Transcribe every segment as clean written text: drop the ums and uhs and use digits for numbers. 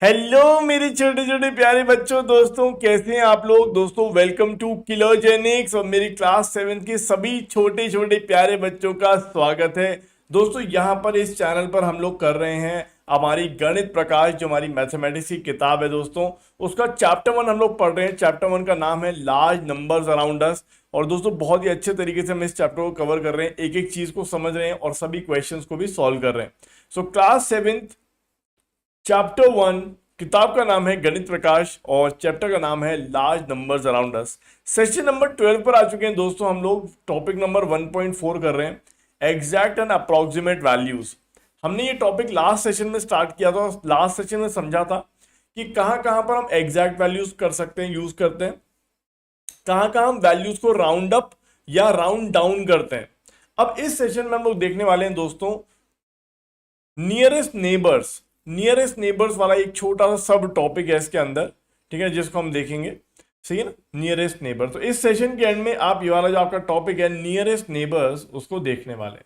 Hello मेरे छोटे छोटे प्यारे बच्चों, दोस्तों कैसे हैं आप लोग। दोस्तों वेलकम टू किलोजेनिक्स और मेरी क्लास 7 के सभी छोटे छोटे प्यारे बच्चों का स्वागत है। दोस्तों यहाँ पर इस चैनल पर हम लोग कर रहे हैं हमारी गणित प्रकाश, जो हमारी मैथमेटिक्स की किताब है दोस्तों, उसका चैप्टर 1 हम लोग पढ़ रहे हैं। चैप्टर 1 का नाम है लार्ज नंबर्स अराउंड अस। और दोस्तों बहुत ही अच्छे तरीके से हम इस चैप्टर को कवर कर रहे हैं, एक एक चीज को समझ रहे हैं और सभी क्वेश्चंस को भी सॉल्व कर रहे हैं। सो क्लास 7 चैप्टर 1, किताब का नाम है गणित प्रकाश और चैप्टर का नाम है large numbers around us. Session number 12 पर आ चुके हैं दोस्तों। हम लोग टॉपिक नंबर 1.4 कर रहे हैं, एग्जैक्ट एंड अप्रोक्सीमेट वैल्यूज। हमने ये टॉपिक लास्ट सेशन में स्टार्ट किया था। लास्ट सेशन में समझा था कि कहां कहां पर हम एग्जैक्ट वैल्यूज कर सकते हैं, यूज करते हैं, कहां कहां हम वैल्यूज को राउंड अप या राउंड डाउन करते हैं। अब इस सेशन में हम लोग देखने वाले हैं दोस्तों नियरेस्ट नेबर्स वाला एक छोटा सा सब टॉपिक है इसके अंदर, ठीक है, जिसको हम देखेंगे। सही है ना, नियरेस्ट नेबर। तो इस सेशन के एंड में आप ये वाला जो आपका टॉपिक है नियरेस्ट नेबर्स, उसको देखने वाले हैं।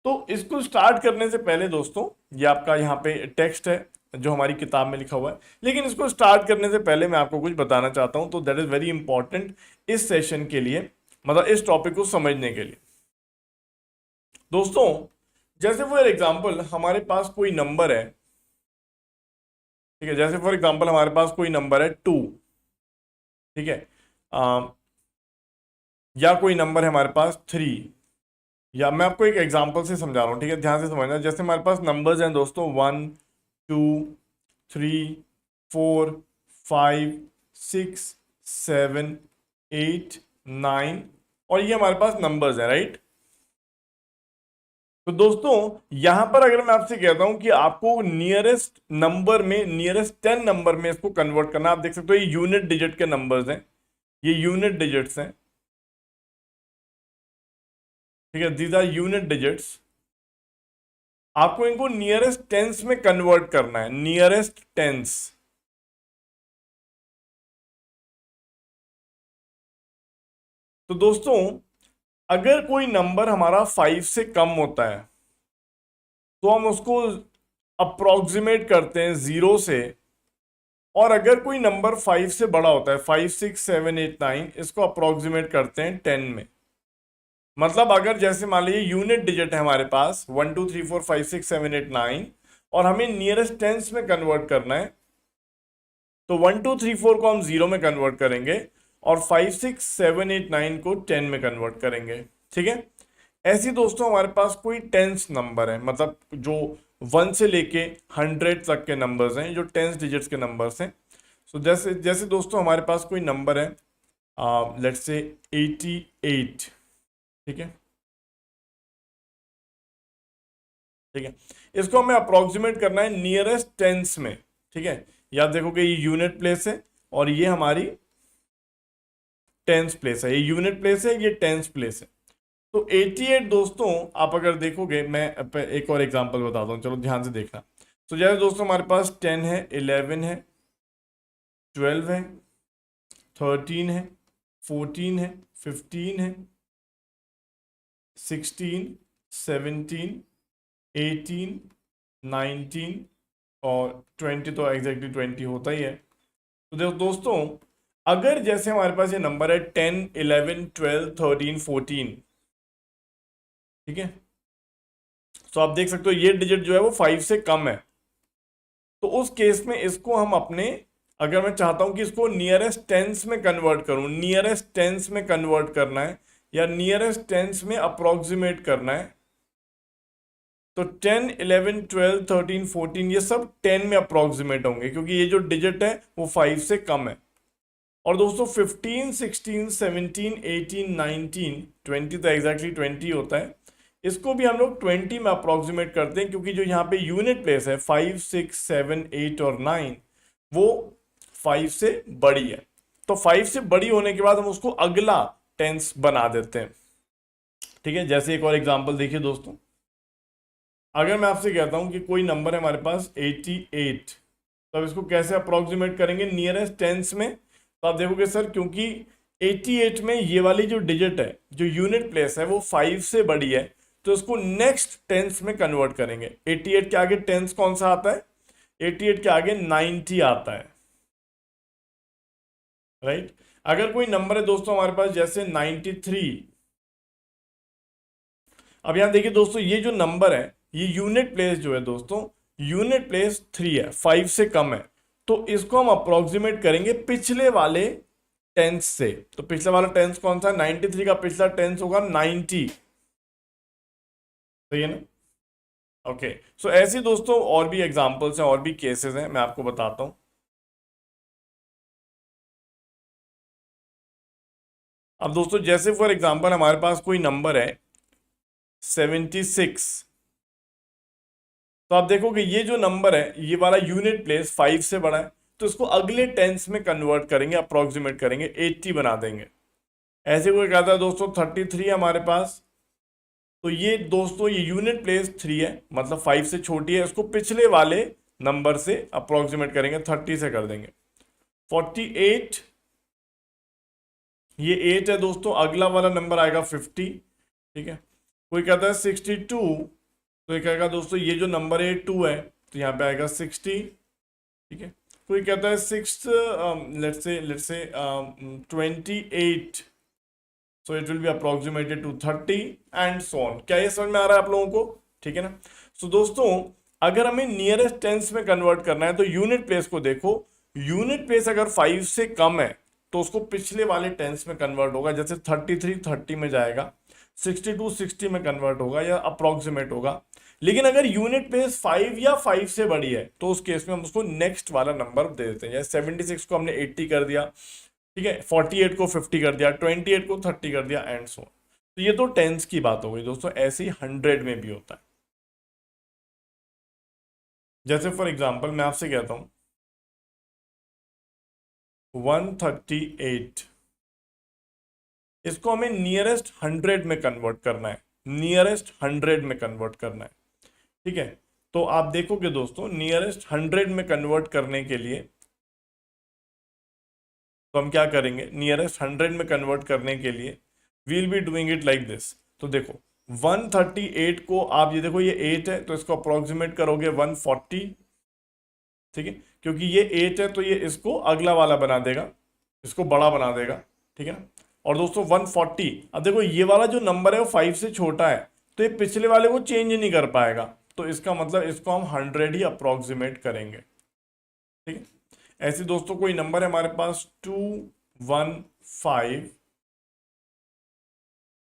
तो इसको स्टार्ट करने से पहले दोस्तों, ये आपका यहाँ पे टेक्स्ट है जो हमारी किताब में लिखा हुआ है, लेकिन इसको स्टार्ट करने से पहले मैं आपको कुछ बताना चाहता हूं। तो दैट इज वेरी इंपॉर्टेंट इस सेशन के लिए, मतलब इस टॉपिक को समझने के लिए। दोस्तों जैसे फॉर एग्जाम्पल हमारे पास कोई नंबर है, ठीक है, जैसे फॉर एग्जांपल हमारे पास कोई नंबर है 2, ठीक है, या कोई नंबर है हमारे पास 3, या मैं आपको एक एग्जांपल से समझा रहा हूँ, ठीक है, ध्यान से समझना। जैसे हमारे पास नंबर्स हैं दोस्तों 1 2 3 4 5 6 7 8 9, और ये हमारे पास नंबर्स हैं, राइट। तो दोस्तों यहां पर अगर मैं आपसे कहता हूं कि आपको नियरेस्ट नंबर में, नियरेस्ट 10 नंबर में इसको कन्वर्ट करना, आप देख सकते हो ये यूनिट डिजिट के नंबर्स हैं, ये यूनिट डिजिट्स हैं, ठीक है, दीज आर यूनिट डिजिट्स। आपको इनको नियरेस्ट टेंस में कन्वर्ट करना है, नियरेस्ट टेंस। तो दोस्तों अगर कोई नंबर हमारा 5 से कम होता है तो हम उसको अप्रोक्सीमेट करते हैं 0 से, और अगर कोई नंबर 5 से बड़ा होता है, 5 6 7 8 9, इसको अप्रोक्सीमेट करते हैं 10 में। मतलब अगर जैसे मान लीजिए यूनिट डिजिट है हमारे पास 1 2 3 4 5 6 7 8 9 और हमें नियरेस्ट टेंस में कन्वर्ट करना है, तो 1 2 3 4 को हम 0 में कन्वर्ट करेंगे और 5 6 7 8 9 को 10 में कन्वर्ट करेंगे, ठीक है। ऐसी दोस्तों हमारे पास कोई टेंस नंबर है, मतलब जो 1 से लेके 100 तक के नंबर्स हैं, जो टेंस डिजिट्स के नंबर्स हैं। सो जैसे जैसे दोस्तों हमारे पास कोई नंबर है, लेट्स से 88, ठीक है, ठीक है, इसको हमें अप्रोक्सीमेट करना है नियरेस्ट टेंस में, ठीक है। याद देखो कि ये यूनिट प्लेस है और ये हमारी टेंस प्लेस है, ये यूनिट प्लेस है, ये टेंस प्लेस है। तो 88 दोस्तों आप अगर देखोगे, मैं एक और एग्जांपल बताता हूँ, चलो ध्यान से देखना। तो जैसे दोस्तों हमारे पास 10 है, 11 है, 12 है, 13 है, 14 है, 15 है, 16 17 18 19 और 20, तो एग्जैक्टली 20 होता ही है। तो देखो दोस्तों अगर जैसे हमारे पास ये नंबर है 10 11 12 13 14, ठीक है, तो आप देख सकते हो ये डिजिट जो है वो 5 से कम है। तो उस केस में इसको हम अपने, अगर मैं चाहता हूं कि इसको नियरेस्ट टेंस में कन्वर्ट करूं, नियरेस्ट टेंस में कन्वर्ट करना है या नियरेस्ट टेंस में अप्रोक्सीमेट करना है, तो 10 11 12 13 14 ये सब 10 में अप्रोक्सीमेट होंगे, क्योंकि ये जो डिजिट है वो 5 से कम है। और दोस्तों 15 16 17 18 19 20, तो एग्जैक्टली 20 होता है, इसको भी हम लोग 20 में अप्रोक्सीमेट करते हैं, क्योंकि जो यहाँ पे यूनिट प्लेस है 5 6 7 8 और 9 वो 5 से बड़ी है। तो 5 से बड़ी होने के बाद हम उसको अगला टेंस बना देते हैं, ठीक है। जैसे एक और एग्जांपल देखिए दोस्तों, अगर मैं आपसे कहता हूं कि कोई नंबर है हमारे पास 88, तो अब इसको कैसे अप्रोक्सीमेट करेंगे नियरेस्ट टेंस में। तो आप देखोगे सर क्योंकि 88 में ये वाली जो डिजिट है, जो यूनिट प्लेस है, वो 5 से बड़ी है, तो इसको नेक्स्ट टेंस में कन्वर्ट करेंगे। 88 के आगे टेंस कौन सा आता है? 88 के आगे 90 आता है, राइट। अगर कोई नंबर है दोस्तों हमारे पास जैसे 93, अब यहां देखिए दोस्तों ये जो नंबर है ये यूनिट प्लेस जो है दोस्तों, यूनिट प्लेस 3 है, 5 से कम है, तो इसको हम अप्रोक्सीमेट करेंगे पिछले वाले टेंस से। तो पिछला वाला टेंस कौन सा है? 93 का पिछला टेंस होगा 90, सही है ना? ओके, सो ऐसे दोस्तों और भी एग्जांपल्स हैं और भी केसेस हैं, मैं आपको बताता हूं। अब दोस्तों जैसे फॉर एग्जांपल हमारे पास कोई नंबर है 76, तो आप देखोगे ये जो नंबर है ये वाला यूनिट प्लेस 5 से बड़ा है, तो इसको अगले टेंस में कन्वर्ट करेंगे, अप्रोक्सीमेट करेंगे, 80 बना देंगे। ऐसे कोई कहता है दोस्तों 33 है हमारे पास, तो ये दोस्तों ये यूनिट प्लेस 3 है, मतलब 5 से छोटी है, इसको पिछले वाले नंबर से अप्रोक्सीमेट करेंगे, 30 से कर देंगे। 48, ये 8 है दोस्तों, अगला वाला नंबर आएगा 50, ठीक है। कोई कहता है 62, तो ये कहेगा दोस्तों ये जो नंबर है 2 है, तो यहाँ पे आएगा 60, ठीक है। कोई कहता है 6 let's say 28, so it will be approximated to 30 and so on. क्या ये समझ में आ रहा है आप लोगों को? ठीक है ना। सो दोस्तों अगर हमें नियरेस्ट टेंस में कन्वर्ट करना है तो यूनिट प्लेस को देखो, यूनिट प्लेस अगर 5 से कम है तो उसको पिछले वाले टेंस में कन्वर्ट होगा, जैसे 33 30 में जाएगा, 62 60 में कन्वर्ट होगा या अप्रोक्सीमेट होगा। लेकिन अगर यूनिट प्लेस 5 या 5 से बड़ी है तो उस केस में हम उसको नेक्स्ट वाला नंबर दे देते हैं। जैसे 76 को हमने 80 कर दिया, ठीक है, 48 को 50 कर दिया, 28 को 30 कर दिया एंड सो। तो ये तो टेंस की बात हो गई दोस्तों, ऐसे ही 100 में भी होता है। जैसे फॉर एग्जांपल मैं आपसे कहता हूं 138, इसको हमें नियरेस्ट 100 में कन्वर्ट करना है, नियरेस्ट 100 में कन्वर्ट करना है, ठीक है। तो आप देखोगे दोस्तों नियरेस्ट 100 में कन्वर्ट करने के लिए तो हम क्या करेंगे, नियरेस्ट 100 में कन्वर्ट करने के लिए we'll be doing it like this. तो देखो 138 को आप ये देखो ये 8 है, तो इसको अप्रोक्सीमेट करोगे 140, ठीक है, क्योंकि ये 8 है तो ये इसको अगला वाला बना देगा, इसको बड़ा बना देगा, ठीक है ना। और दोस्तों 140, अब देखो ये वाला जो नंबर है वो 5 से छोटा है, तो ये पिछले वाले को चेंज नहीं कर पाएगा, तो इसका मतलब इसको हम 100 ही अप्रोक्सीमेट करेंगे, ठीक है। ऐसे दोस्तों कोई नंबर है हमारे पास 215,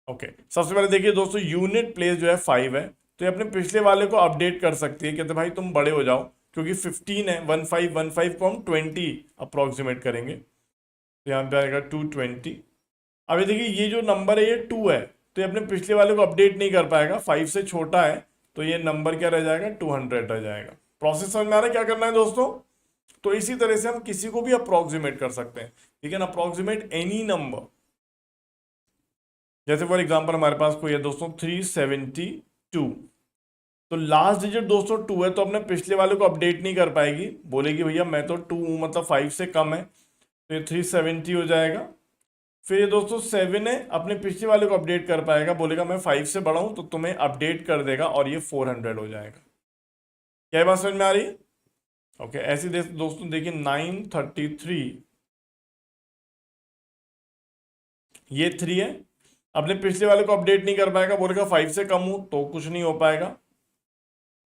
ओके। सबसे पहले देखिए दोस्तों यूनिट प्लेस जो है 5 है, तो ये अपने पिछले वाले को अपडेट कर सकती है, कहते भाई तुम बड़े हो जाओ, क्योंकि 15 है, 15 को हम 20 अप्रोक्सीमेट करेंगे, तो यहाँ पे आएगा 220। अब ये देखिए ये जो नंबर है ये 2 है, तो ये अपने पिछले वाले को अपडेट नहीं कर पाएगा, 5 से छोटा है, तो ये नंबर क्या रह जाएगा, 200 रह जाएगा। प्रोसेस समझ में आ रहा है क्या करना है दोस्तों? तो इसी तरह से हम किसी को भी अप्रोक्सीमेट कर सकते हैं, you can approximate any number. जैसे फॉर एग्जांपल हमारे पास कोई है दोस्तों 372, तो लास्ट डिजिट दोस्तों 2 है, तो अपने पिछले वाले को अपडेट नहीं कर पाएगी, बोलेगी भैया मैं तो 2 हूं, मतलब 5 से कम है, तो ये 370 हो जाएगा। फिर ये दोस्तों 7 है, अपने पिछले वाले को अपडेट कर पाएगा, बोलेगा मैं 5 से बड़ा हूं, तो तुम्हें अपडेट कर देगा और ये 400 हो जाएगा। क्या बात समझ में आ रही है? ओके, ऐसे दोस्तों देखिए 933, ये 3 है, अपने पिछले वाले को अपडेट नहीं कर पाएगा, बोलेगा 5 से कम हूं, तो कुछ नहीं हो पाएगा।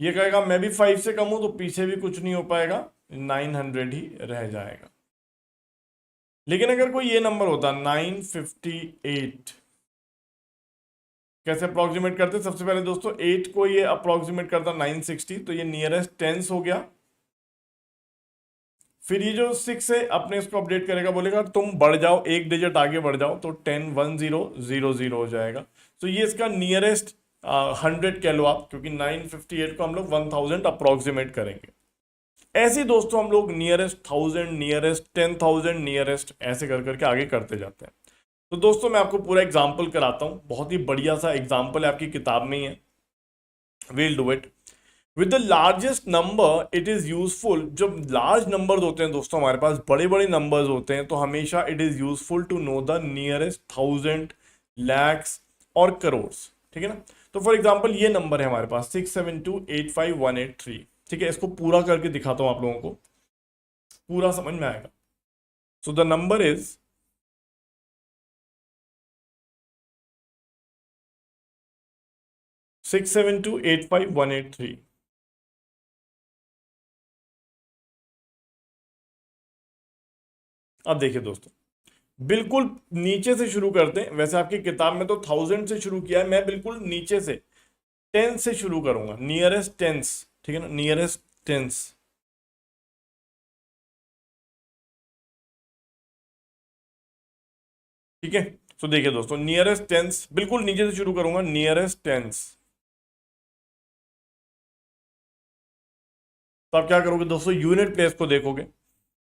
ये कहेगा मैं भी 5 से कम हूं, तो पीछे भी कुछ नहीं हो पाएगा, 900 ही रह जाएगा। लेकिन अगर कोई ये नंबर होता 958, कैसे अप्रोक्सीमेट करते? सबसे पहले दोस्तों 8 को ये अप्रोक्सीमेट करता 960, तो ये नियरेस्ट टेंस हो गया। फिर ये जो 6 है अपने इसको अपडेट करेगा, बोलेगा तुम बढ़ जाओ, एक डिजिट आगे बढ़ जाओ, तो 101000 हो जाएगा। तो ये इसका नियरेस्ट 100 कह लो आप, क्योंकि 958 को हम लोग 1000 अप्रोक्सीमेट करेंगे। ऐसे दोस्तों हम लोग नियरेस्ट 1000, नियरेस्ट 10,000, नियरेस्ट ऐसे कर करके आगे करते जाते हैं। तो दोस्तों मैं आपको पूरा एग्जाम्पल कराता हूँ, बहुत ही बढ़िया सा एग्जाम्पल है, आपकी किताब में ही है, we'll do it. With the largest number it is useful, जब लार्ज नंबर्स होते हैं दोस्तों हमारे पास, बड़े बड़े नंबर्स होते हैं, तो हमेशा it is useful to know the nearest 1000, lakhs और करोड़, ठीक है ना। तो फॉर एग्जाम्पल ये नंबर है हमारे पास 67285,183, ठीक है, इसको पूरा करके दिखाता हूं आप लोगों को, पूरा समझ में आएगा। So the number is 67285,183। अब देखिए दोस्तों, बिल्कुल नीचे से शुरू करते हैं। वैसे आपकी किताब में तो 1000 से शुरू किया है, मैं बिल्कुल नीचे से 10 से शुरू करूंगा, नियरेस्ट टेंस, ठीक है ना, नियरेस्ट टेंस। ठीक है, तो देखिए दोस्तों, नियरेस्ट टेंस बिल्कुल नीचे से शुरू करूंगा, नियरेस्ट टेंस। तो आप क्या करोगे दोस्तों, यूनिट प्लेस को देखोगे,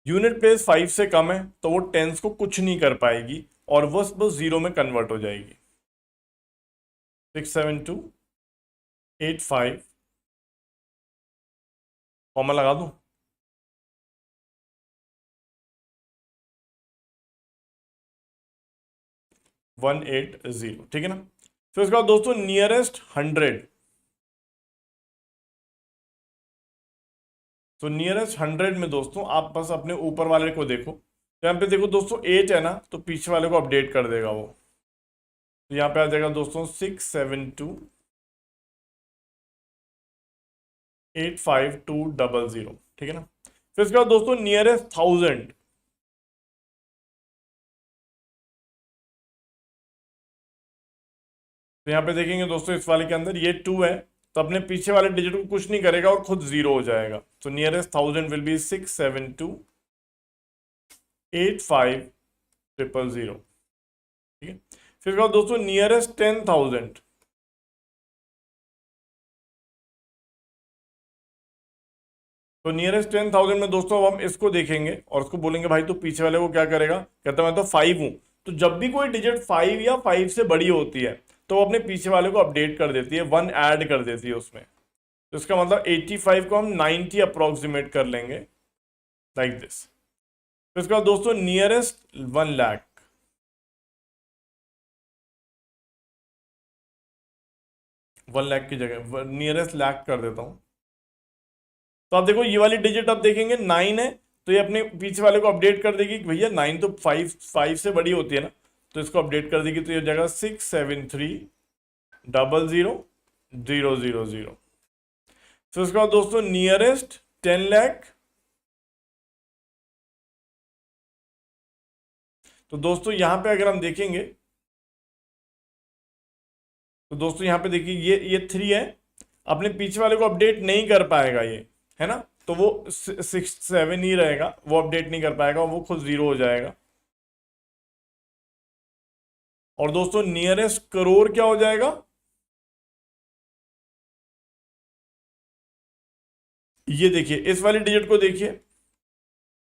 यूनिट प्लेस 5 से कम है तो वो टेंस को कुछ नहीं कर पाएगी और बस बस जीरो में कन्वर्ट हो जाएगी। 67285, कॉमा लगा दूं, 180, ठीक है ना। फिर उसके बाद दोस्तों नियरेस्ट 100, तो नियरेस्ट 100 में दोस्तों आप बस अपने ऊपर वाले को देखो, तो यहाँ पे देखो दोस्तों 8 है ना, तो पीछे वाले को अपडेट कर देगा वो, तो यहाँ पे आ जाएगा दोस्तों 67285,200, ठीक है ना। फिर उसके बाद दोस्तों नियरेस्ट 1000, तो यहाँ पे देखेंगे दोस्तों इस वाले के अंदर ये 2 है, तो अपने पीछे वाले डिजिट को कुछ नहीं करेगा और खुद जीरो हो जाएगा। तो नियरेस्ट 1000 विल बी 67285,000, ठीक है। फिर उसके बाद दोस्तों नियरेस्ट 10,000, तो नियरेस्ट 10,000 में दोस्तों अब हम इसको देखेंगे और उसको बोलेंगे भाई तो पीछे वाले को क्या करेगा, कहता मैं तो 5 हूं। तो जब भी कोई डिजिट 5 या 5 से बड़ी होती है तो वो अपने पीछे वाले को अपडेट कर देती है, 1 ऐड कर देती है उसमें। तो इसका मतलब 85 को हम 90 अप्रोक्सीमेट कर लेंगे, लाइक दिस। तो इसका दोस्तों नियरेस्ट 1 लाख, 1 लाख की जगह नियरेस्ट लाख कर देता हूं। तो आप देखो ये वाली डिजिट आप देखेंगे 9 है, तो ये अपने पीछे वाले को अपडेट कर देगी कि भैया 9 तो 5 से बड़ी होती है ना, तो इसको अपडेट कर देगी, तो ये जगह 673,00,000। फिर उसके बाद दोस्तों नियरेस्ट 10 लाख, तो दोस्तों यहां पे अगर हम देखेंगे तो दोस्तों यहां पे देखिए ये 3 है, अपने पीछे वाले को अपडेट नहीं कर पाएगा ये, है ना, तो वो 6 7 ही रहेगा, वो अपडेट नहीं कर पाएगा, वो खुद जीरो हो जाएगा। और दोस्तों नियरेस्ट करोड़ क्या हो जाएगा, ये देखिए इस वाली डिजिट को देखिए,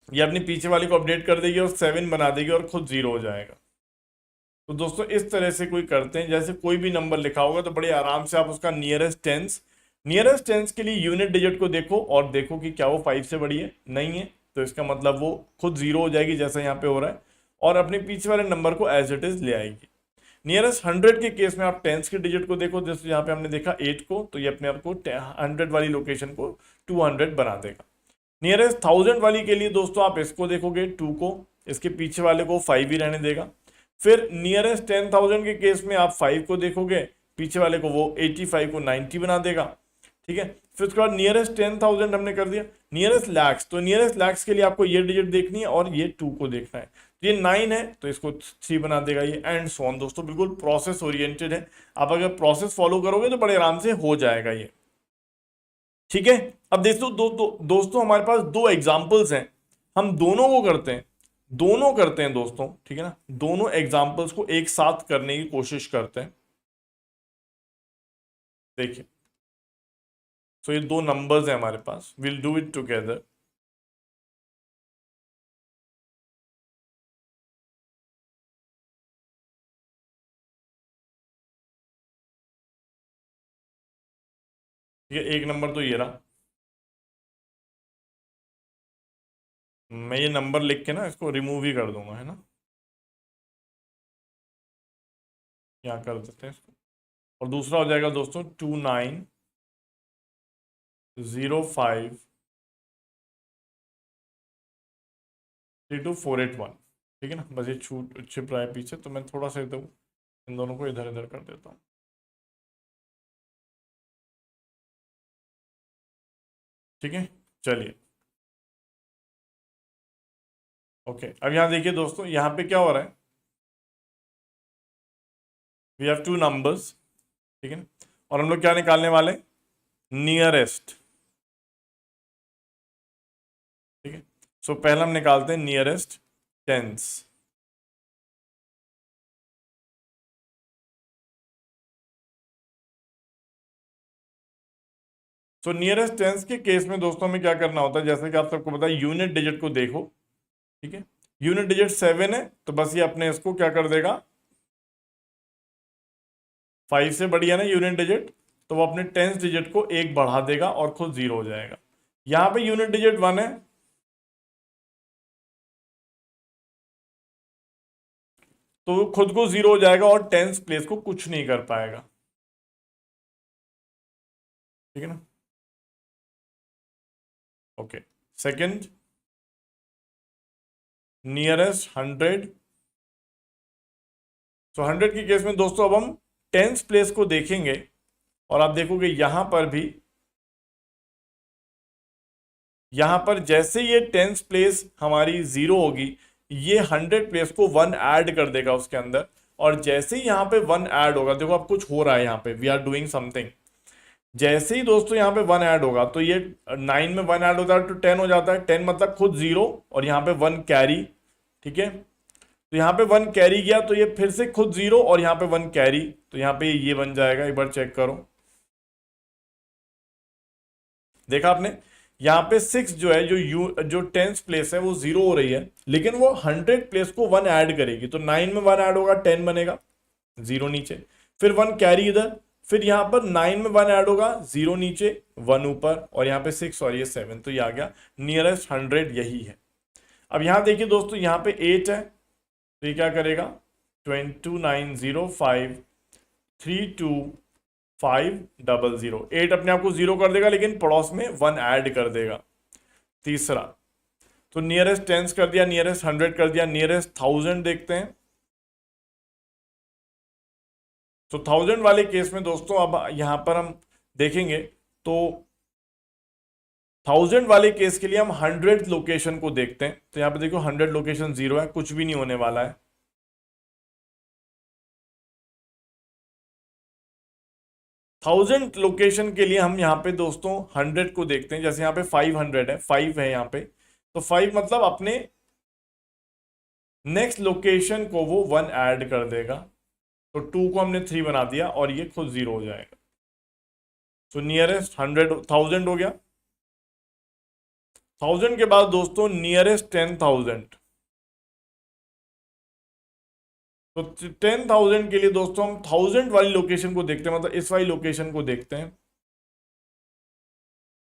ये अपने पीछे वाले को अपडेट कर देगी और 7 बना देगी और खुद जीरो हो जाएगा। तो दोस्तों इस तरह से कोई करते हैं, जैसे कोई भी नंबर लिखा होगा तो बड़े आराम से आप उसका नियरेस्ट टेंस के लिए यूनिट डिजिट को देखो और देखो कि क्या वो 5 से बड़ी है, नहीं है, तो इसका मतलब वो खुद जीरो हो जाएगी जैसा यहाँ पे हो रहा है, और अपने पीछे वाले नंबर को एज इट इज ले आएगी। नियरेस्ट 100 के केस में आप टेंस के डिजिट को देखो, जैसे यहाँ पे हमने देखा 8 को, तो ये अपने आप को 100 वाली लोकेशन को 200 बना देगा। नियरेस्ट 1000 वाली के लिए दोस्तों आप इसको देखोगे 2 को, इसके पीछे वाले को 5 ही रहने देगा। फिर नियरेस्ट 10,000 के केस में आप 5 को देखोगे, पीछे वाले को वो 85 को 90 बना देगा, ठीक है। फिर उसके बाद नियरेस्ट 10,000 हमने कर दिया। नियरेस्ट लैक्स, तो नियरेस्ट लैक्स के लिए आपको ये डिजिट देखनी है और ये 2 को देखना है, तो ये 9 है तो इसको 3 बना देगा ये, एंड सो ऑन। दोस्तों बिल्कुल प्रोसेस ओरिएंटेड है, आप अगर प्रोसेस फॉलो करोगे तो बड़े आराम से हो जाएगा ये, ठीक है। अब दोस्तों हमारे पास दो एग्जाम्पल्स हैं, हम दोनों को करते हैं, दोनों करते हैं दोस्तों, ठीक है ना, दोनों एग्जाम्पल्स को एक साथ करने की कोशिश करते हैं। देखिए, तो ये दो नंबर्स हैं हमारे पास, विल डू इट टुगेदर। ठीक है, एक नंबर तो ये रहा, मैं ये नंबर लिख के ना इसको रिमूव ही कर दूंगा, है ना, यहाँ कर देते हैं इसको। और दूसरा हो जाएगा दोस्तों 29 05 32481। ठीक है ना, बस ये छूट छिप रहा है पीछे, तो मैं थोड़ा सा एकदम इन दोनों को इधर इधर कर देता हूँ। ठीक है, चलिए ओके। अब यहाँ देखिए दोस्तों, यहाँ पे क्या हो रहा है, वी हैव टू नंबर्स। ठीक है ना, और हम लोग क्या निकालने वाले, नियरेस्ट। ठीक है, सो पहला हम निकालते हैं नियरेस्ट टेंस। सो नियरेस्ट टेंस के केस में दोस्तों हमें क्या करना होता है, जैसे कि आप सबको पता है, यूनिट डिजिट को देखो। ठीक है, यूनिट डिजिट 7 है, तो बस ये अपने इसको क्या कर देगा, 5 से बढ़िया ना यूनिट डिजिट, तो वो अपने टेंस डिजिट को एक बढ़ा देगा और खुद 0 हो जाएगा। यहां पे यूनिट डिजिट 1 है, तो वो खुद को 0 हो जाएगा और टेंस प्लेस को कुछ नहीं कर पाएगा। ठीक है ना, ओके। Second, nearest 100। सो 100 के केस में दोस्तों अब हम टेंस प्लेस को देखेंगे, और आप देखोगे यहां पर भी, यहां पर जैसे ये टेंस प्लेस हमारी 0 होगी, ये 100 प्लेस को 1 ऐड कर देगा उसके अंदर। और जैसे ही यहाँ पे 1 ऐड होगा, देखो अब कुछ हो रहा है यहाँ पे, वी आर डूइंग समथिंग। जैसे ही दोस्तों यहाँ पे 1 ऐड होगा, तो ये 9 में 1 ऐड होता है तो 10 हो जाता है, 10 मतलब खुद 0, और यहाँ पे 1 कैरी। ठीक है, तो यहाँ पे 1 कैरी गया, तो ये फिर से खुद 0 और यहाँ पे 1 कैरी, तो यहाँ पे ये बन जाएगा, एक बार चेक करो, देखा आपने, यहाँ पे 6 जो है, जो टेंस प्लेस है वो 0 हो रही है, लेकिन वो 100 प्लेस को 1 ऐड करेगी, तो 9 में 1 ऐड होगा, 10 बनेगा, 0 नीचे, फिर 1 कैरी इधर, फिर यहाँ पर 9 में 1 ऐड होगा, 0 नीचे, 1 ऊपर, और यहाँ पे 6 और ये 7, तो ये आ गया नियरेस्ट 100, यही है। अब यहाँ देखिए दोस्तों, यहाँ पे 8 है, तो ये क्या करेगा, 22905 32500, 8 अपने आप को 0 कर देगा, लेकिन पड़ोस में 1 ऐड कर देगा। तीसरा, तो नियरेस्ट टेंस कर दिया, नियरेस्ट 100 कर दिया, नियरेस्ट 1000 देखते हैं। तो 1000 वाले केस में दोस्तों अब यहां पर हम देखेंगे, तो 1000 वाले केस के लिए हम 100 लोकेशन को देखते हैं। तो यहां पे देखो 100 लोकेशन 0 है, कुछ भी नहीं होने वाला है। 1000 लोकेशन के लिए हम यहाँ पे दोस्तों 100 को देखते हैं, जैसे यहाँ पे 500 है, 5 है यहाँ पे, तो 5 मतलब अपने नेक्स्ट लोकेशन को वो 1 ऐड कर देगा, तो 2 को हमने 3 बना दिया और ये खुद 0 हो जाएगा। तो नियरेस्ट 1000 हो गया। 1000 के बाद दोस्तों नियरेस्ट 10,000। तो 10,000 के लिए दोस्तों हम 1000 वाली लोकेशन को देखते हैं, मतलब इस वाली लोकेशन को देखते हैं।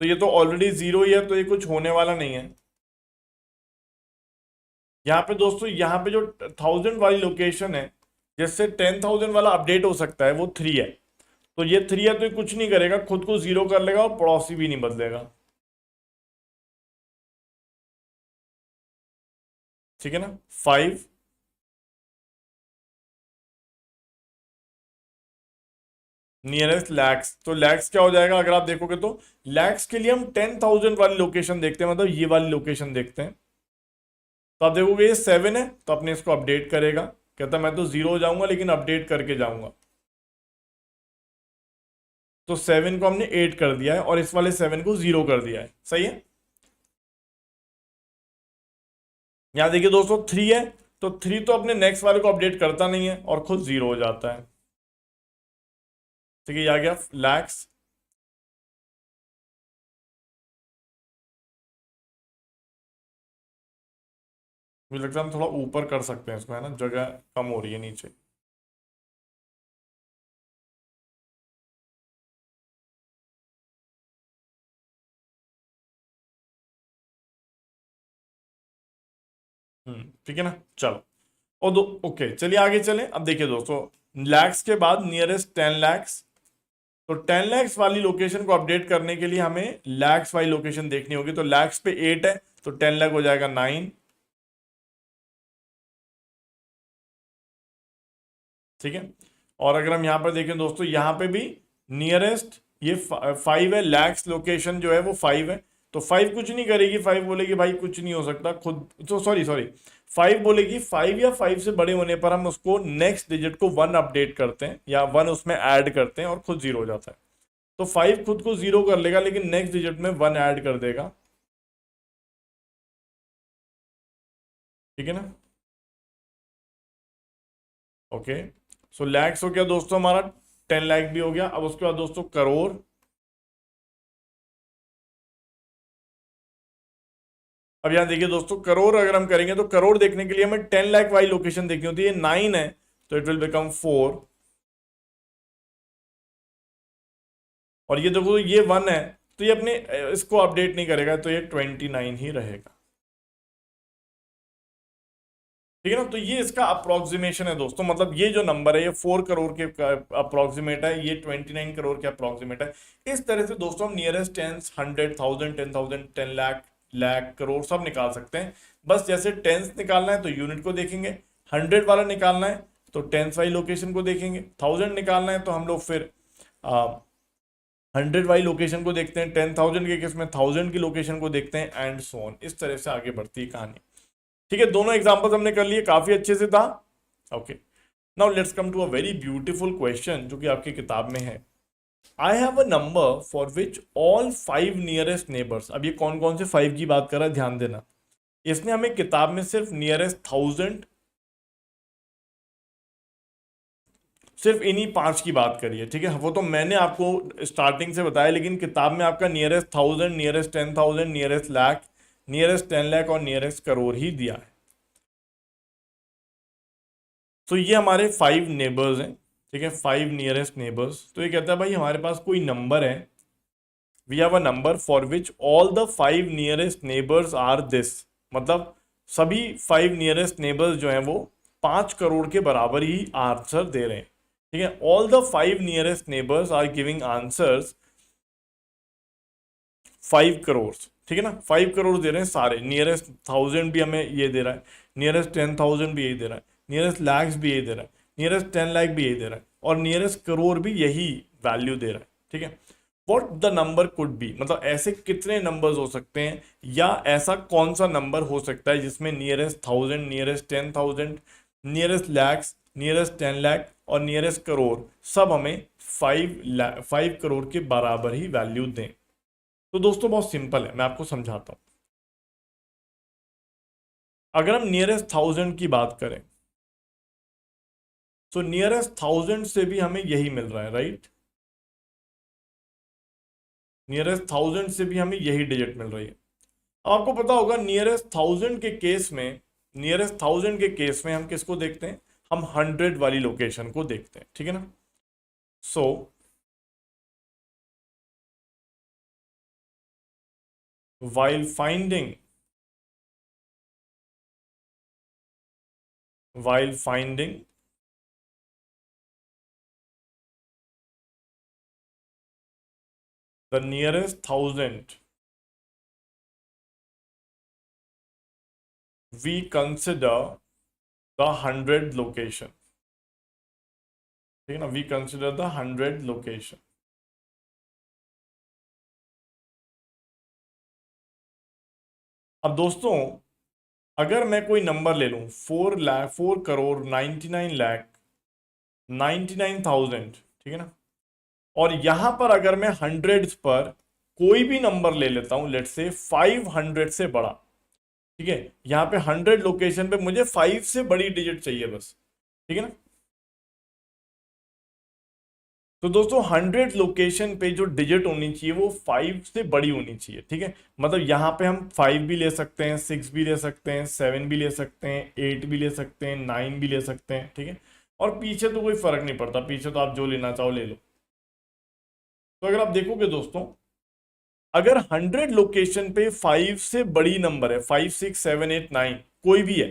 तो ये तो ऑलरेडी 0 ही है, तो ये कुछ होने वाला नहीं है। यहाँ पे दोस्तों, यहाँ पे जो 1000 वाली लोकेशन है, जिससे 10,000 वाला अपडेट हो सकता है, वो 3 है। तो ये 3 है, तो ये कुछ नहीं करेगा, खुद को 0 कर लेगा और पड़ोसी भी नहीं बदलेगा। ठीक है ना, 5, नियरेस्ट लैक्स, तो लैक्स क्या हो जाएगा, अगर आप देखोगे तो लैक्स के लिए हम 10,000 वाली लोकेशन देखते हैं, मतलब ये वाली लोकेशन देखते हैं। तो आप देखोगे ये 7 है, तो अपने इसको अपडेट करेगा, कहता मैं तो 0 हो जाऊंगा लेकिन अपडेट करके जाऊंगा। तो 7 को हमने 8 कर दिया है और इस वाले 7 को 0 कर दिया है, सही है। यहां देखिए दोस्तों 3 है, तो 3 तो अपने नेक्स्ट वाले को अपडेट करता नहीं है और खुद 0 हो जाता है। ठीक है, ये आ गया लैक्स। मुझे लगता है हम थोड़ा ऊपर कर सकते हैं इसको, है ना, जगह कम हो रही है नीचे। ठीक है ना, चलो। और दो, ओके, चलिए आगे चलें। अब देखिए दोस्तों, लैक्स के बाद नियरेस्ट 10 लैक्स, तो 10 लैक्स वाली लोकेशन को अपडेट करने के लिए हमें लैक्स वाली लोकेशन देखनी होगी। तो लैक्स पे 8 है तो 10 लाख हो जाएगा 9। ठीक है। और अगर हम यहां पर देखें दोस्तों, यहां पे भी नियरेस्ट ये 5 है, लैक्स लोकेशन जो है वो 5 है। तो 5 कुछ नहीं करेगी, 5 बोलेगी भाई कुछ नहीं हो सकता खुद, तो सॉरी सॉरी 5 बोलेगी 5 या 5 से बड़े होने पर हम उसको नेक्स्ट डिजिट को 1 अपडेट करते हैं या 1 उसमें ऐड करते हैं और खुद 0 हो जाता है। तो 5 खुद को 0 कर लेगा लेकिन नेक्स्ट डिजिट में 1 ऐड कर देगा। ठीक है ना। ओके, सो लैक्स हो गया दोस्तों हमारा, 10 लाख भी हो गया। अब उसके बाद दोस्तों करोड़। अब यहां देखिए दोस्तों, करोड़ अगर हम करेंगे तो करोड़ देखने के लिए हमें 10 लाख वाली लोकेशन देखनी होती है। 9 है तो इट विल बिकम 4। और ये देखो ये 1 है तो ये अपने इसको अपडेट नहीं करेगा तो ये 29 ही रहेगा। ठीक है ना। तो ये इसका अप्रोक्सीमेशन है दोस्तों, मतलब ये जो नंबर है ये 4 करोड़ के अप्रोक्सीमेट है, ये 29 करोड़ के अप्रोक्सीमेट है। इस तरह से दोस्तों हम नियरेस्ट टेंस 100,000 10,000 10 लाख लाख करोड़ सब निकाल सकते हैं। बस जैसे टेंस निकालना है तो यूनिट को देखेंगे, 100 वाला निकालना है तो टेंस वाली लोकेशन को देखेंगे, 1000 निकालना है तो हम लोग फिर 100 वाली लोकेशन को देखते हैं, 10,000 के केस में 1000 की लोकेशन को देखते हैं एंड सो ऑन। इस तरह से आगे बढ़ती है कहानी। ठीक है, दोनों एग्जांपल्स हमने कर लिए, काफी अच्छे से था। Okay, now let's come to a very beautiful question जो कि आपकी किताब में है। I have a number for which all 5 nearest neighbours. अब ये कौन कौन से 5 की बात कर रहा है ध्यान देना। इसने हमें किताब में सिर्फ नियरेस्ट 1000 सिर्फ इन्हीं 5 की बात करी है। ठीक है, वो तो मैंने आपको स्टार्टिंग से बताया, लेकिन किताब में आपका nearest 1000 nearest 10,000 nearest lakh nearest 10 lakh और नियरेस्ट करोड़ ही दिया है। तो ये हमारे 5 नेबर्स हैं। ठीक है, 5 नियरेस्ट नेबर्स। तो ये कहता है भाई हमारे पास कोई नंबर है, we have a number for which all the 5 nearest neighbours are this. मतलब सभी 5 नियरेस्ट नेबर्स जो हैं वो 5 करोड़ के बराबर ही आंसर दे रहे हैं। ठीक है, all the 5 nearest neighbours are giving answers 5 crore. ठीक है ना, 5 करोड़ दे रहे हैं सारे। नियरेस्ट 1000 भी हमें ये दे रहा है, नियरेस्ट 10,000 भी यही दे रहा है, नियरेस्ट लैक्स भी यही दे रहा है, नियरेस्ट 10 लाख भी यही दे रहा है और नियरेस्ट करोड़ भी यही वैल्यू दे रहा है। ठीक है, what the number could be, मतलब ऐसे कितने नंबर्स हो सकते हैं या ऐसा कौन सा नंबर हो सकता है जिसमें nearest 1000 nearest 10,000 nearest lakhs nearest 10 lakh और नियरेस्ट करोड़ सब हमें 5 करोड़ के बराबर ही वैल्यू दें। तो दोस्तों बहुत सिंपल है, मैं आपको समझाता हूं। अगर हम नियरेस्ट 1000 की बात करें तो नियरेस्ट 1000 से भी हमें यही मिल रहा है, राइट। नियरेस्ट 1000 से भी हमें यही डिजिट मिल रही है। अब आपको पता होगा नियरेस्ट 1000 के केस में, नियरेस्ट 1000 के केस में हम किसको देखते हैं, हम 100 वाली लोकेशन को देखते हैं। ठीक है ना। सो while finding while finding the nearest 1000, we consider the 100 location। ठीक है ना, we consider the 100 location। अब दोस्तों अगर मैं कोई नंबर ले लूं 4 करोड़ 99 लाख 99,000, ठीक है ना, और यहां पर अगर मैं 100 पर कोई भी नंबर ले लेता हूं, लेट से 500 से बड़ा। ठीक है, यहां पे 100 लोकेशन पे मुझे 5 से बड़ी डिजिट चाहिए बस। ठीक है ना। तो दोस्तों 100 लोकेशन पे जो डिजिट होनी चाहिए वो 5 से बड़ी होनी चाहिए। ठीक है, मतलब यहां पे हम 5 भी ले सकते हैं, 6 भी ले सकते हैं, 7 भी ले सकते हैं, 8 भी ले सकते हैं, 9 भी ले सकते हैं। ठीक है, और पीछे तो कोई फर्क नहीं पड़ता, पीछे तो आप जो लेना चाहो ले लो। तो अगर आप देखोगे दोस्तों, अगर 100 लोकेशन पे 5 से बड़ी नंबर है, 5 6 7 8 9 कोई भी है,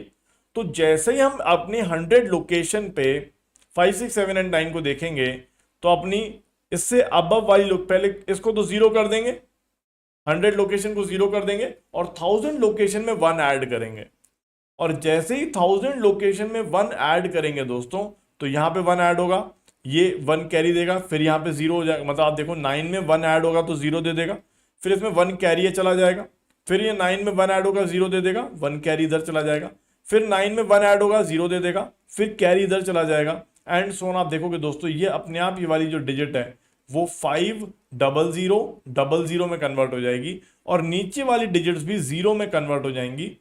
तो जैसे ही हम अपने 100 लोकेशन पे 5 6 7 एंड 9 को देखेंगे तो अपनी इससे अबव वाली लोग पहले इसको तो जीरो कर देंगे, 100 लोकेशन को जीरो कर देंगे और 1000 लोकेशन में 1 ऐड करेंगे। और जैसे ही 1000 लोकेशन में 1 ऐड करेंगे दोस्तों, तो यहां पे 1 ऐड होगा, ये 1 कैरी देगा, फिर यहाँ पे 0 हो जाएगा। मतलब आप देखो 9 में 1 ऐड होगा तो 0 दे देगा, फिर इसमें 1 कैरी चला जाएगा, फिर ये 9 में 1 ऐड होगा 0 दे देगा, 1 कैरी इधर चला जाएगा, फिर 9 में 1 ऐड होगा 0 दे देगा, फिर कैरी इधर चला जाएगा एंड सो ऑन। आप देखोगे दोस्तों ये अपने आप ये वाली जो डिजिट है वो 50000 में कन्वर्ट हो जाएगी और नीचे वाली डिजिट्स भी 0 में कन्वर्ट हो जाएंगी,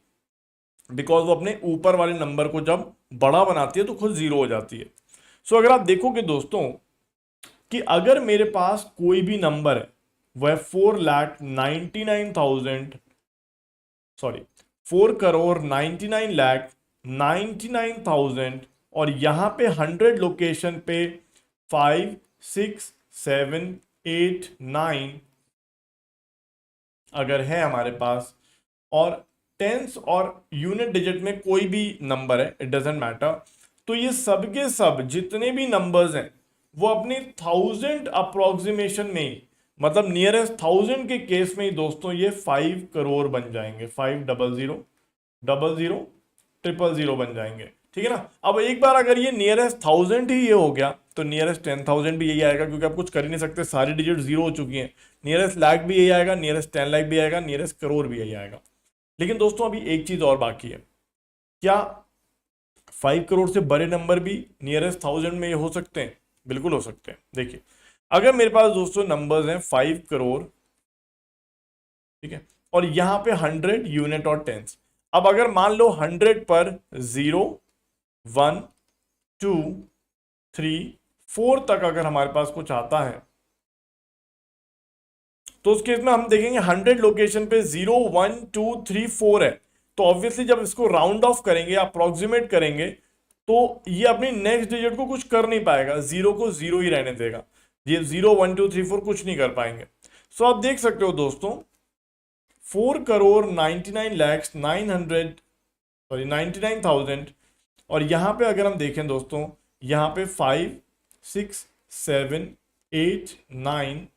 बिकॉज वो अपने ऊपर वाले नंबर को जब बड़ा बनाती है तो खुद 0 हो जाती है। सो अगर आप देखोगे दोस्तों कि अगर मेरे पास कोई भी नंबर है वह 4,99,000 और यहां पे 100 लोकेशन पे 5, 6, 7, 8, 9 अगर है हमारे पास, और टेंस और यूनिट डिजिट में कोई भी नंबर है, इट डजेंट मैटर, तो ये सब के सब जितने भी नंबर्स हैं वो अपने 1000 अप्रोक्सीमेशन में ही, मतलब नियरेस्ट 1000 के केस में ही दोस्तों ये 5 करोड़ बन जाएंगे, 500000000 बन जाएंगे। ठीक है ना। अब एक बार अगर ये नियरेस्ट 1000 ही ये हो गया तो नियरेस्ट 10,000 भी यही आएगा, क्योंकि आप कुछ कर ही नहीं सकते, सारी डिजिट 0 हो चुकी हैं। नियरेस्ट लाख भी यही आएगा, नियरेस्ट 10 लाख भी आएगा, नियरेस्ट करोड़ भी यही आएगा। लेकिन दोस्तों अभी एक चीज और बाकी है, क्या 5 करोड़ से बड़े नंबर भी नियरेस्ट 1000 में ये हो सकते हैं? बिल्कुल हो सकते हैं। देखिए अगर मेरे पास दोस्तों नंबर्स हैं 5 करोड़, ठीक है, और यहां पे 100 यूनिट और टेंस। अब अगर मान लो 100 पर 0, 1, 2, 3, 4 तक अगर हमारे पास कुछ आता है तो उस केस में हम देखेंगे 100 लोकेशन पे 0, 1, 2, 3, 4 है, तो ऑब्वियसली जब इसको राउंड ऑफ करेंगे, अप्रोक्सीमेट करेंगे, तो ये अपनी नेक्स्ट डिजिट को कुछ कर नहीं पाएगा, 0 को 0 ही रहने देगा, ये 0, 1, 2, 3, 4 कुछ नहीं कर पाएंगे। सो आप देख सकते हो दोस्तों 4,99,900 और यहां पे अगर हम देखें दोस्तों, यहां पे 5, 6, 7, 8, 9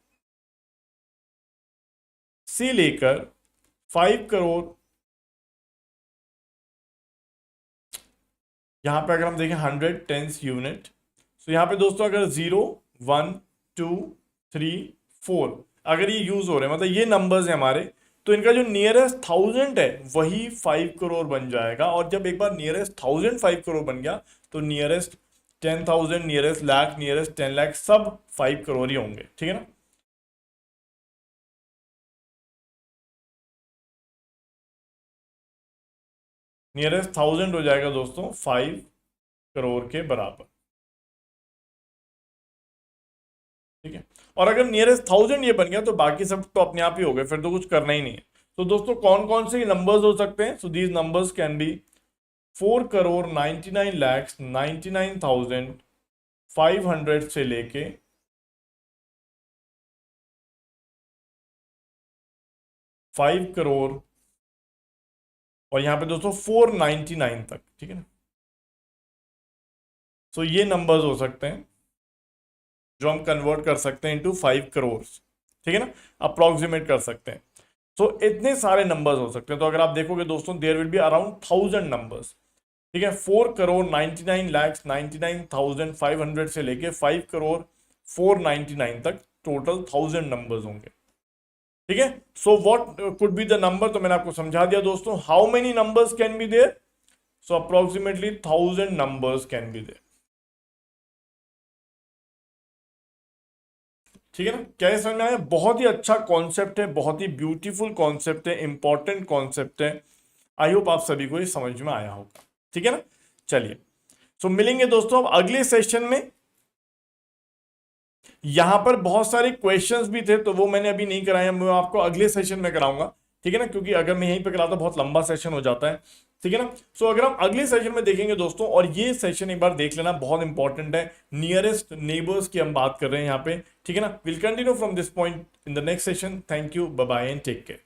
से लेकर 5 करोड़, यहां पे अगर हम देखें 100 टेंस यूनिट, तो यहां पे दोस्तों अगर 0, 1, 2, 3, 4 अगर ये यूज हो रहे हैं, मतलब ये नंबर्स हैं हमारे, तो इनका जो नियरेस्ट 1000 है वही 5 करोड़ बन जाएगा। और जब एक बार नियरेस्ट 1000 5 करोड़ बन गया तो nearest 10,000, nearest lakh, nearest 10 lakh सब 5 करोड़ ही होंगे। ठीक है ना। नियरेस्ट 1000 हो जाएगा दोस्तों 5 करोड़ के बराबर। ठीक है। और अगर नियरेस्ट 1000 ये बन गया तो बाकी सब तो अपने आप ही हो गए, फिर तो कुछ करना ही नहीं है। तो दोस्तों कौन कौन से नंबर्स हो सकते हैं? So these numbers can B 4,99,99,500 से लेके 5 करोड़ और यहां पे दोस्तों 499 तक। ठीक है ना। सो ये नंबर्स हो सकते हैं जो हम कन्वर्ट कर सकते हैं इनटू 5 करोड़। ठीक है ना, अप्रोक्सीमेट कर सकते हैं। सो इतने सारे नंबर्स हो सकते हैं। तो अगर आप देखोगे दोस्तों there will be around 1000 numbers. ठीक है, 4,99,99,500 से लेके 5 करोड़ 499 तक टोटल 1000 नंबर्स होंगे। ठीक है। So what could be the number, तो मैंने आपको समझा दिया दोस्तों। How many numbers can be there? So approximately 1000 numbers can be there. ठीक है ना। क्या ये समझ में आया? बहुत ही अच्छा कॉन्सेप्ट है, बहुत ही ब्यूटीफुल कॉन्सेप्ट है, इंपॉर्टेंट कॉन्सेप्ट है। आई होप आप सभी को ये समझ में आया होगा। ठीक है ना। चलिए सो मिलेंगे दोस्तों अब अगले सेशन में। यहां पर बहुत सारे क्वेश्चंस भी थे तो वो मैंने अभी नहीं कराए, मैं आपको अगले सेशन में कराऊंगा। ठीक है ना, क्योंकि अगर मैं यहीं पे कराता बहुत लंबा सेशन हो जाता है। ठीक है ना। सो अगर हम अगले सेशन में देखेंगे दोस्तों, और ये सेशन एक बार देख लेना, बहुत इंपॉर्टेंट है। नियरेस्ट नेबर्स की हम बात कर रहे हैं यहाँ पे। ठीक है ना। Will continue from this point in the next session. Thank you, bye bye and take care.